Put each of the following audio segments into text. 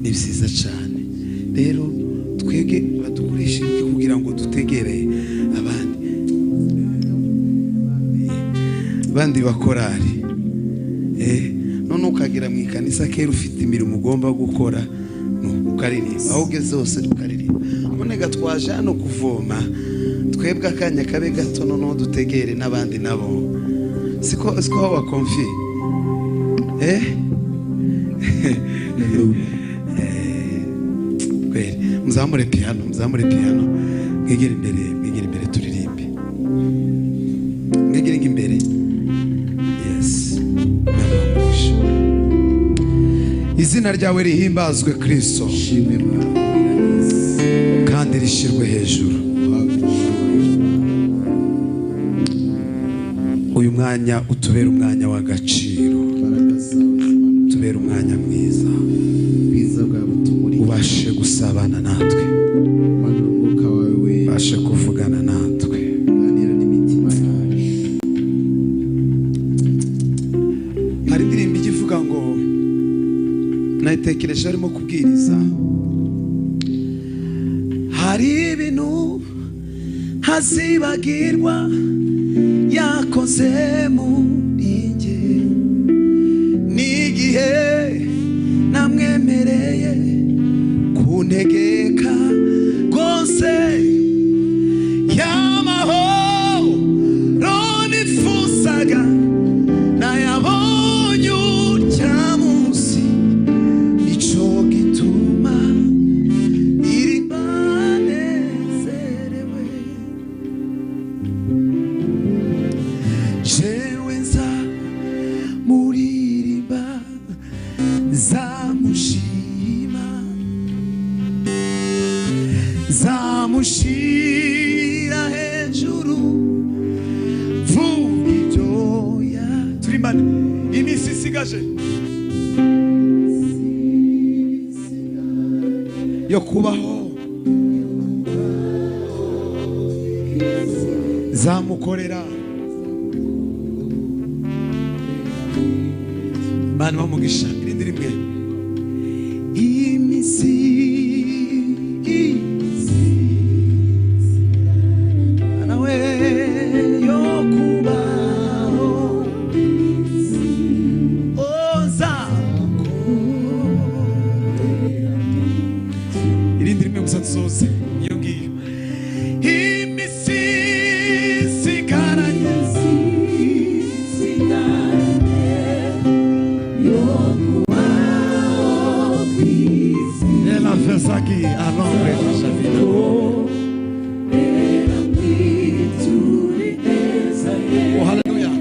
ni byiza cyane. Rero twege badukoresha kugira ngo dutegere abandi bakorari. None ukagira mu ikanisa kera ufite imirimo ugomba gukora ukaririmba, aho ugeze hose ukaririmba. None gatwaje hano kuvoma, twebwe akanya kabe gato noneho dutegere n'abandi nabo. Siko haba konfi. Kweli muzamure piano mwegere imbere turirimbe, mwegere imbere. Yes, izina ryawe rihimbazwe Kristo, kandi rishirwe hejuru. Uyu mwanya utubera umwanya w'agaciro, utubera umwanya mwiza, ubashe gusabana natwe, ubashe kuvugana natwe. Hari indirimbo ivuga ngo, nayitekereje arimo kubwiriza, hari ibintu hazibagirwa yakoze muri njye, n'igihe namwemereye kuntegeka rwose, y'amahoro nifuzaga nayabonye urya munsi, nicyo gituma ndirimba nezerewe. Jewe nza muririmba, zamushima, zamushira hejuru, vuga ibyoya. Turimbane iminsi isigaje yo kubaho, zamukorera. Bana bamugisha irindi rimwe. Iminsi nawe yo kubaho, irindi rimwe gusa tuzoze iyo ngiyo. Iminsi sigaranye aqui a nombre de nossa vida. Oh, aleluia.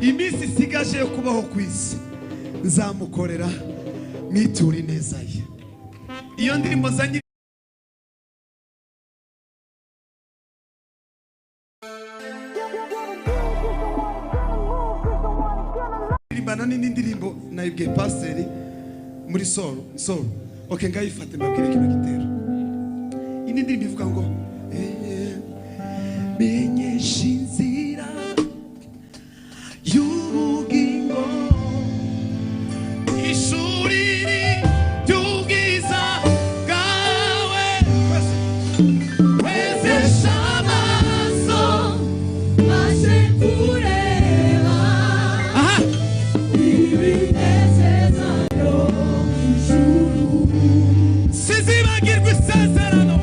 Iminsi isigaje yo kubaho kwisi, nzamukorera mituri neza ye. Iyo ndirimbo zanyi ndirimba nini ndirimbo nayibwe pastor muri solo. Okay, ngayifate mbabwire kino gitero. Ini ndirimbo ivuga ngo menyesha inzira y'ubugingo ishuri ry'ubwiza bwawe wezesha amaso maze kureba ibinezeza byo mw'ijuru sizibagirwa isezerano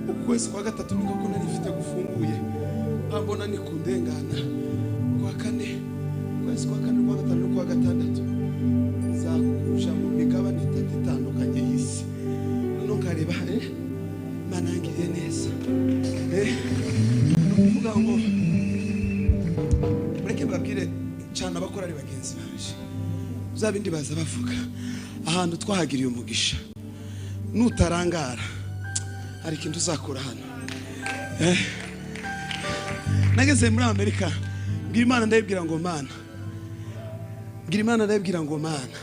ukwezi kwa gatatu niko ko narifite gufunguye ambona ni kundengana kwa kane ukwezi kwa kane kwa gatanu kwa gatandatu nzakurusha mu migabane itandukanye y'isi none nkareba manangiriye neza nukuvuga ngo mureke babwire cyane abakora ari bagenzi baje uzabindi baza bavuga ahantu twahagiriye umugisha nutarangara hari ikintu uzakura hano nageze muri Amerika mbwira Imana ndayibwira ngo Mana mbwira Imana ndayibwira ngo Mana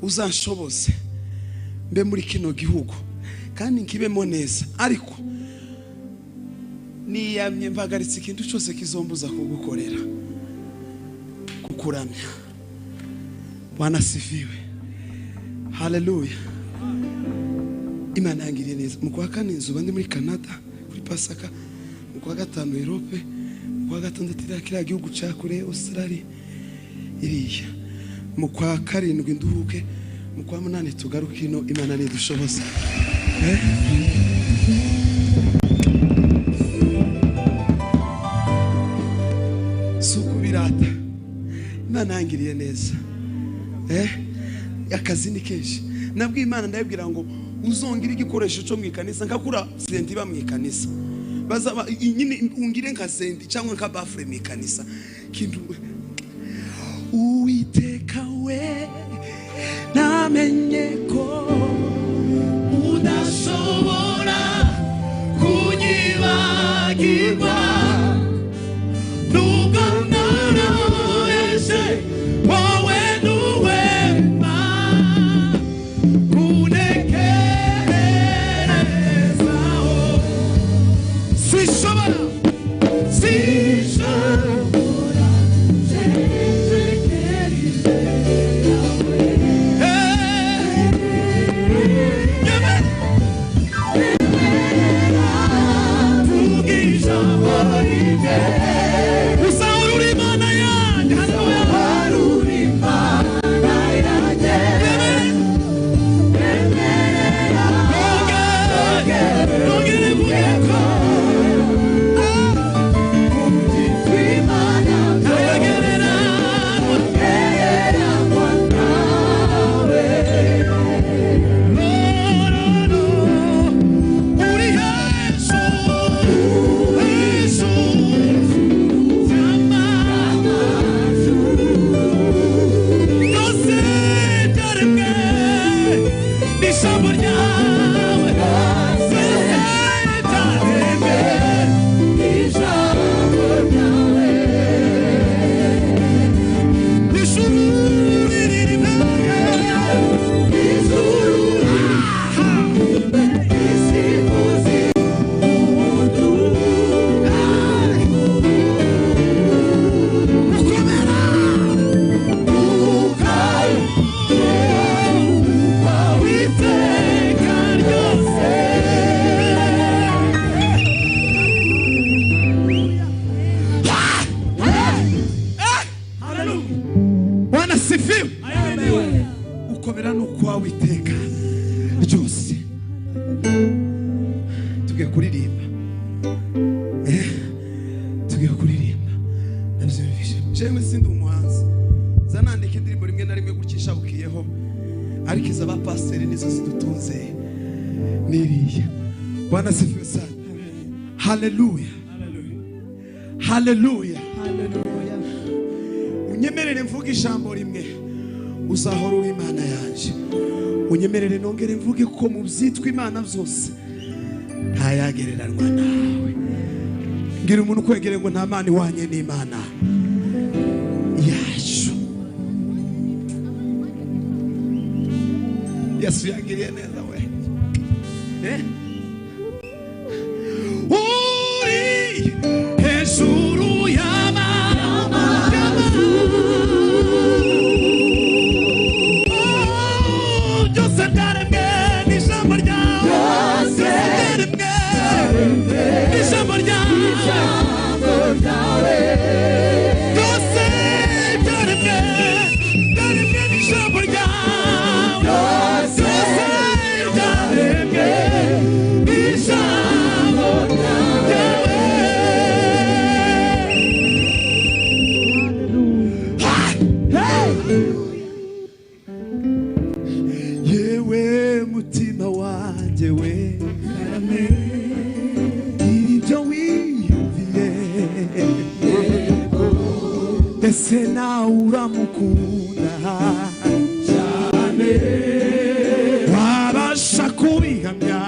uzanshoboze mbe muri kino gihugu kandi nkibemo neza ariko niyamye mbagaritse ikintu cyose kizombuza kugukorera kukuramya. Bwana sifiwe, haleluya. Imana yangiriye neza. Mu kwa kane nzuba ndi muri Canada kuri Pasaka, mu kwa gatanu Europe, mu kwa gatandatu kiriya gihugu cya kure Australia iriya, mu kwa karindwi nduhuke, mu kwa munani tugaruke ino. Imana nidushoboza. Suku birata. Imana yangiriye neza. Akazi ni kenshi. Nabwiye Imana ndayibwira ngo uzongire igikoresho cyo mu ikanisa nkakura senti ba mu ikanisa. Bazaba nyine ungire nka senti cyangwa nka bafure mu ikanisa. Kintu Uwiteka we namenye ko udashobora kunyibagirwa nubwo narahoje wowe nuwema kunekerezaho sishobora asifiwe. Ukomera no kwawe iteka ryose. Tugiye kuririmba, tugiye kuririmba. Jewe sindi umuhanzi, zanandika indirimbo rimwe na rimwe gukisha bukiyeho, ariko izaba pasiteri nizo zidutunze niriya. Bwana asifiwe sana. Haleluya, haleluya. Unyemerere mvuge ijambo rimwe, uzahora uri Imana yanje. Unyemerere nongere mvuge ko mu byitwa Imana byose ntayagereranywa nawe. Ngira umuntu kwegere ngo nta mana ihwanye n'Imana yacu. Yesu yangiriye neza we. Uri hejuru y'amama, byose byaremwe n'ijambo ryawe, byaremwe n'ijambo ryawe, byose byaremwe n'ijambo ryawe, byose byaremwe n'ijambo ryawe. Yewe mutima wanjye we, ibyo wiyumviye, ese nawe uramukunda cyane, wabasha kubihamya.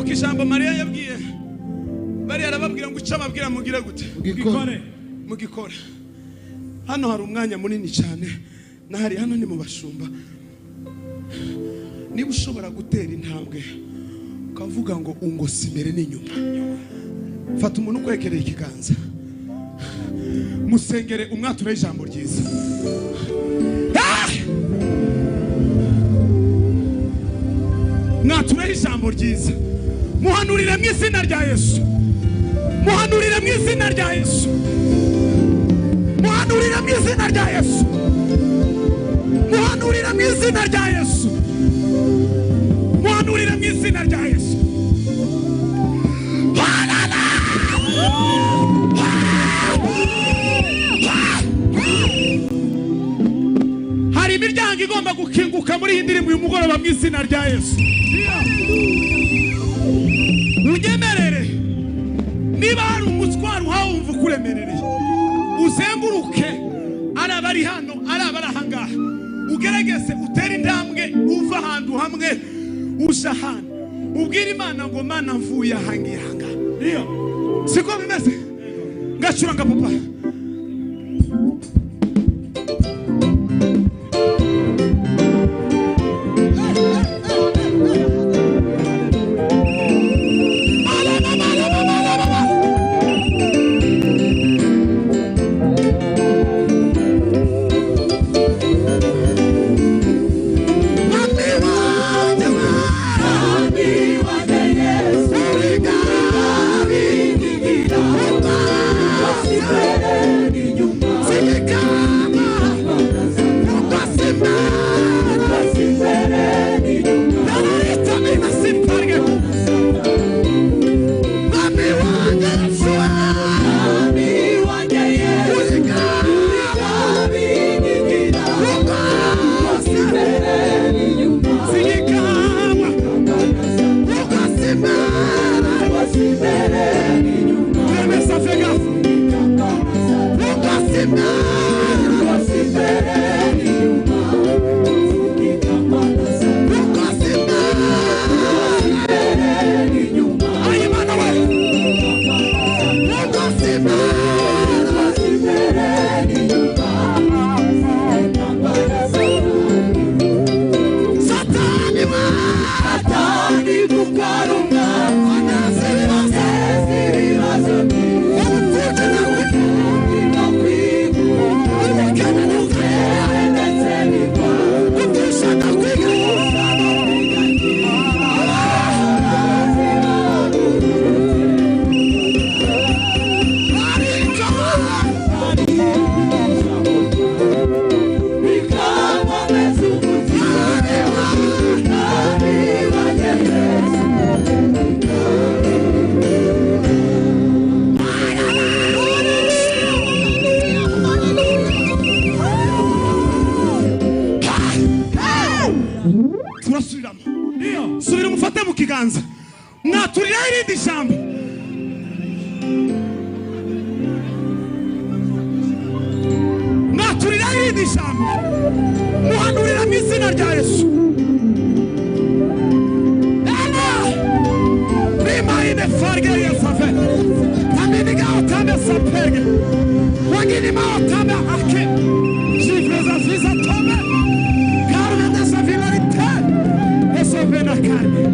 muribuka ijambo Mariya yabwiye bari arababwira ngo icyo babwira mugira gute mugikora. Hano hari umwanya munini cyane nahari hano ni mu bashumba. Niba ushobora gutera intambwe ukavuga ngo ungosi imbere n'inyuma, fata umuntu ukwegereye ikiganza, musengere umwature ijambo ryiza. Mwature ijambo ryiza, muhanurire mu izina rya Yesu, muhanurire mu izina rya Yesu, muhanurire mu izina rya Yesu, muhanurire mu izina rya Yesu, muhanurire mu izina rya Yesu. Hari imiryango igomba gukinguka muri iyi ndirimbo uyu mugoroba mu izina rya Yesu. Unyemerere niba hari umutwaro uhawumva ukuremerereye, uzenguruke ari abari hano ari abari ahangaha, ugerageze utere intambwe uva ahantu hamwe uja ahandi, ubwira Imana ngo Mana mvuye ahangihanga. Siko bimeze? Ngacuranga papa. Subira mufate mu kiganza, mwaturira irindi jambo. Mwaturira irindi jambo, muhanurira mu izina rya Yesu. Prima ine farge ya safe, tamini ga otame sapege, wagini ma otame ake, jifreza visa tome, karme desa vilarite, eso vena karme.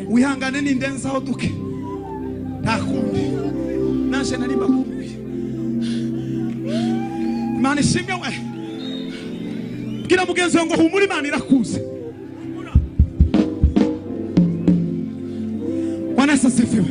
Wihangane n'indenza aho duke ntakundi naje nari bakumbuye. Imana ishimwe we, bwira mugenzi ngo humura Imana irakuze. Bwana asifiwe.